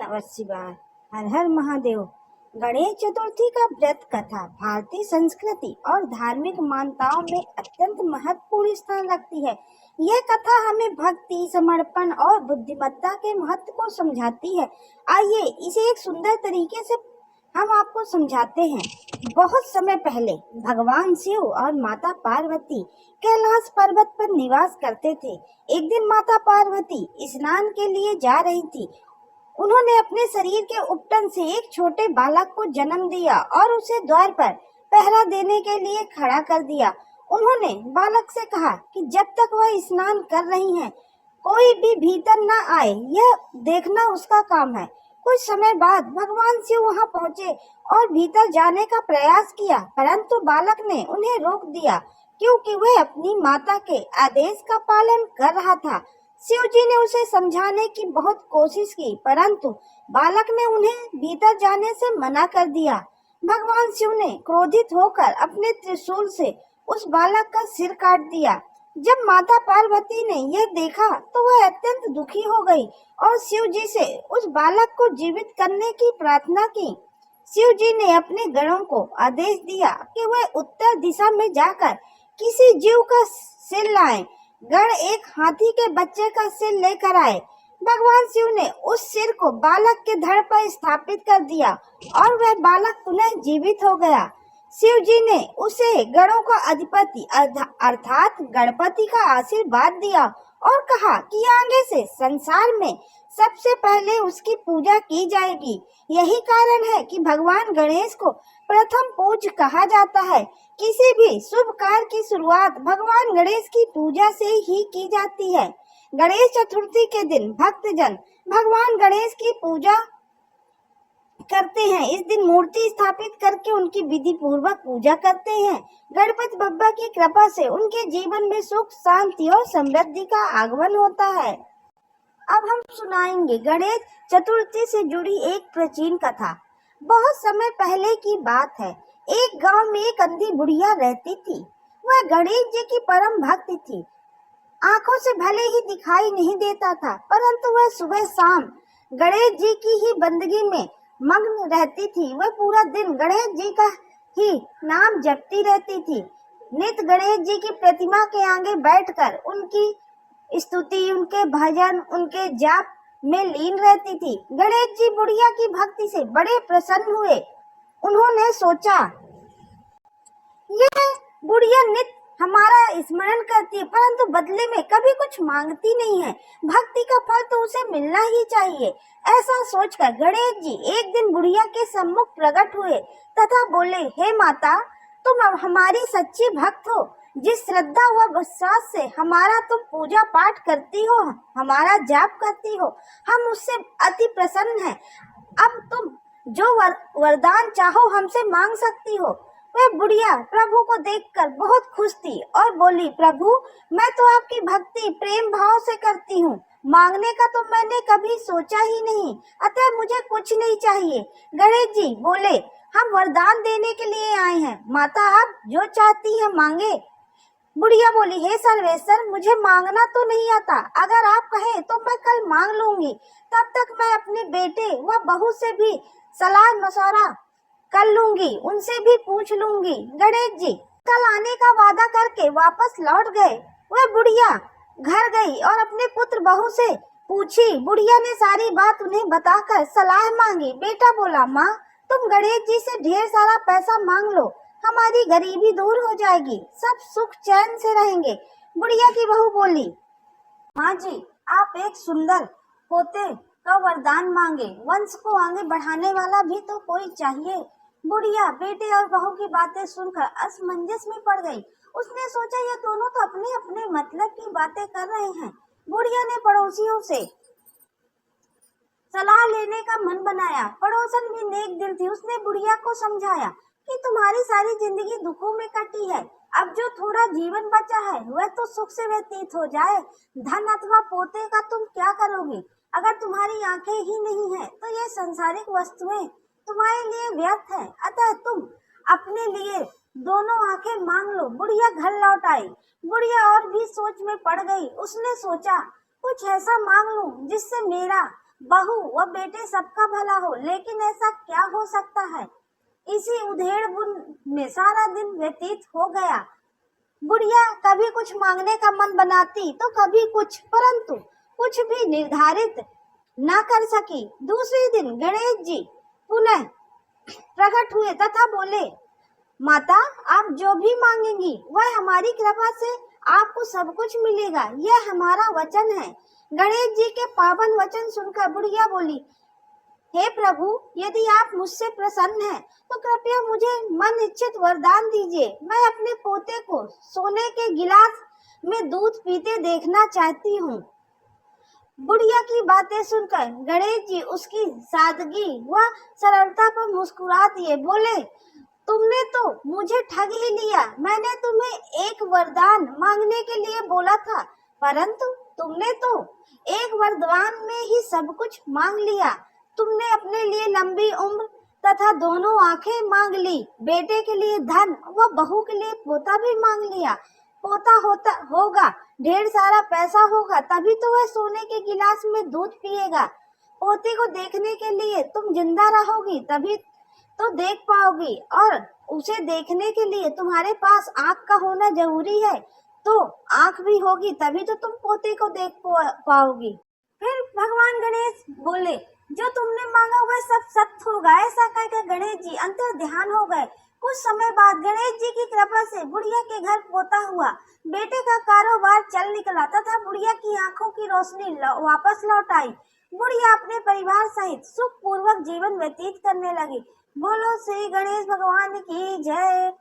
नमः शिवाय। हर हर महादेव। गणेश चतुर्थी का व्रत कथा भारतीय संस्कृति और धार्मिक मान्यताओं में अत्यंत महत्वपूर्ण स्थान रखती है। यह कथा हमें भक्ति, समर्पण और बुद्धिमत्ता के महत्व को समझाती है। आइए इसे एक सुंदर तरीके से हम आपको समझाते हैं। बहुत समय पहले भगवान शिव और माता पार्वती कैलाश पर्वत पर निवास करते थे। एक दिन माता पार्वती स्नान के लिए जा रही थी। उन्होंने अपने शरीर के उपटन से एक छोटे बालक को जन्म दिया और उसे द्वार पर पहरा देने के लिए खड़ा कर दिया। उन्होंने बालक से कहा कि जब तक वह स्नान कर रही हैं, कोई भी भीतर न आए, यह देखना उसका काम है। कुछ समय बाद भगवान शिव वहां पहुंचे और भीतर जाने का प्रयास किया, परंतु बालक ने उन्हें रोक दिया क्योंकि वह अपनी माता के आदेश का पालन कर रहा था। शिव जी ने उसे समझाने की बहुत कोशिश की, परंतु बालक ने उन्हें भीतर जाने से मना कर दिया। भगवान शिव ने क्रोधित होकर अपने त्रिशूल से उस बालक का सिर काट दिया। जब माता पार्वती ने यह देखा तो वह अत्यंत दुखी हो गई और शिव जी से उस बालक को जीवित करने की प्रार्थना की। शिव जी ने अपने गणों को आदेश दिया कि वह उत्तर दिशा में जाकर किसी जीव का सिर लाएं। गण एक हाथी के बच्चे का सिर लेकर आए। भगवान शिव ने उस सिर को बालक के धड़ पर स्थापित कर दिया और वह बालक पुनः जीवित हो गया। शिव जी ने उसे गणों का अधिपति अर्थात गणपति का आशीर्वाद दिया और कहा कि आगे से संसार में सबसे पहले उसकी पूजा की जाएगी। यही कारण है कि भगवान गणेश को प्रथम पूज्य कहा जाता है। किसी भी शुभ कार्य की शुरुआत भगवान गणेश की पूजा से ही की जाती है। गणेश चतुर्थी के दिन भक्तजन भगवान गणेश की पूजा करते हैं। इस दिन मूर्ति स्थापित करके उनकी विधि पूर्वक पूजा करते हैं। गणपति बप्पा की कृपा से उनके जीवन में सुख, शांति और समृद्धि का आगमन होता है। अब हम सुनाएंगे गणेश चतुर्थी से जुड़ी एक प्राचीन कथा। बहुत समय पहले की बात है। एक गांव में एक अंधी बुढ़िया रहती थी। वह गणेश जी की परम भक्त थी। आंखों से भले ही दिखाई नहीं देता था, परंतु वह सुबह शाम गणेश जी की ही बंदगी में मग्न रहती थी। वह पूरा दिन गणेश जी का ही नाम जपती रहती थी। नित्य गणेश जी की प्रतिमा के आगे बैठकर उनकी स्तुति, उनके भजन, उनके जाप में लीन रहती थी। गणेश जी बुढ़िया की भक्ति से बड़े प्रसन्न हुए। उन्होंने सोचा, यह बुढ़िया नित्य हमारा स्मरण करती है, परंतु बदले में कभी कुछ मांगती नहीं है। भक्ति का फल तो उसे मिलना ही चाहिए। ऐसा सोचकर गणेश जी एक दिन बुढ़िया के सम्मुख प्रकट हुए तथा बोले, हे माता, तुम हमारी सच्ची भक्त हो। जिस श्रद्धा व विश्वास से हमारा तुम पूजा पाठ करती हो, हमारा जाप करती हो, हम उससे अति प्रसन्न हैं। अब तुम जो वरदान चाहो हमसे मांग सकती हो। वह बुढ़िया प्रभु को देखकर बहुत खुश थी और बोली, प्रभु, मैं तो आपकी भक्ति प्रेम भाव से करती हूँ। मांगने का तो मैंने कभी सोचा ही नहीं, अतः मुझे कुछ नहीं चाहिए। गणेश जी बोले, हम वरदान देने के लिए आए हैं। माता, आप जो चाहती हैं मांगे। बुढ़िया बोली, हे सर्वेश्वर, मुझे मांगना तो नहीं आता। अगर आप कहें तो मैं कल मांग लूंगी। तब तक मैं अपने बेटे व बहू से भी सलाह मशवरा कर लूंगी, उनसे भी पूछ लूंगी। गणेश जी कल आने का वादा करके वापस लौट गए। वह बुढ़िया घर गई और अपने पुत्र बहू से पूछी। बुढ़िया ने सारी बात उन्हें बताकर सलाह मांगी। बेटा बोला, माँ, तुम गणेश जी से ढेर सारा पैसा मांग लो, हमारी गरीबी दूर हो जाएगी, सब सुख चैन से रहेंगे। बुढ़िया की बहू बोली, माँ जी, आप एक सुंदर पोते का वरदान मांगे, वंश को आगे बढ़ाने वाला भी तो कोई चाहिए। बुढ़िया बेटे और बहू की बातें सुनकर असमंजस में पड़ गई। उसने सोचा, ये दोनों तो अपने अपने मतलब की बातें कर रहे हैं। बुढ़िया ने पड़ोसियों से सलाह लेने का मन बनाया। पड़ोसन भी नेक दिल थी। उसने बुढ़िया को समझाया कि तुम्हारी सारी जिंदगी दुखों में कटी है। अब जो थोड़ा जीवन बचा है वह तो सुख से व्यतीत हो जाए। धन अथवा पोते का तुम क्या करोगी? अगर तुम्हारी आंखें ही नहीं है तो ये संसारिक वस्तुएं तुम्हारे लिए व्यर्थ है। अतः तुम अपने लिए दोनों आंखें मांग लो। बुढ़िया घर लौट आई। बुढ़िया और भी सोच में पड़ गई। उसने सोचा, कुछ ऐसा मांग लूं जिससे मेरा बहू व बेटे सबका भला हो, लेकिन ऐसा क्या हो सकता है। इसी उधेड़ बुन में सारा दिन व्यतीत हो गया। बुढ़िया कभी कुछ मांगने का मन बनाती तो कभी कुछ, परंतु कुछ भी निर्धारित न कर सकी। दूसरे दिन गणेश जी पुनः प्रकट हुए तथा बोले, माता, आप जो भी मांगेंगी वह हमारी कृपा से आपको सब कुछ मिलेगा, यह हमारा वचन है। गणेश जी के पावन वचन सुनकर बुढ़िया बोली, हे प्रभु, यदि आप मुझसे प्रसन्न हैं तो कृपया मुझे मन इच्छित वरदान दीजिए। मैं अपने पोते को सोने के गिलास में दूध पीते देखना चाहती हूँ। बुढ़िया की बातें सुनकर गणेश जी उसकी सादगी व सरलता पर मुस्कुरा दिए। बोले, तुमने तो मुझे ठग ही लिया। मैंने तुम्हें एक वरदान मांगने के लिए बोला था, परंतु तुमने तो एक वरदान में ही सब कुछ मांग लिया। तुमने अपने लिए लंबी उम्र तथा दोनों आंखें मांग ली, बेटे के लिए धन व बहू के लिए पोता भी मांग लिया। पोता होगा, ढेर सारा पैसा होगा, तभी तो वह सोने के गिलास में दूध पिएगा। पोते को देखने के लिए तुम जिंदा रहोगी, तभी तो देख पाओगी, और उसे देखने के लिए तुम्हारे पास आँख का होना जरूरी है। तो आँख भी होगी तभी तो तुम पोते को देख पाओगी। फिर भगवान गणेश बोले, जो तुमने मांगा वह सब सत्य होगा। ऐसा कहकर गणेश जी अंतर ध्यान हो गए। कुछ समय बाद गणेश जी की कृपा से बुढ़िया के घर पोता हुआ। बेटे का कारोबार चल निकला तथा बुढ़िया की आंखों की रोशनी वापस लौट आई। बुढ़िया अपने परिवार सहित सुख पूर्वक जीवन व्यतीत करने लगी। बोलो श्री गणेश भगवान की जय।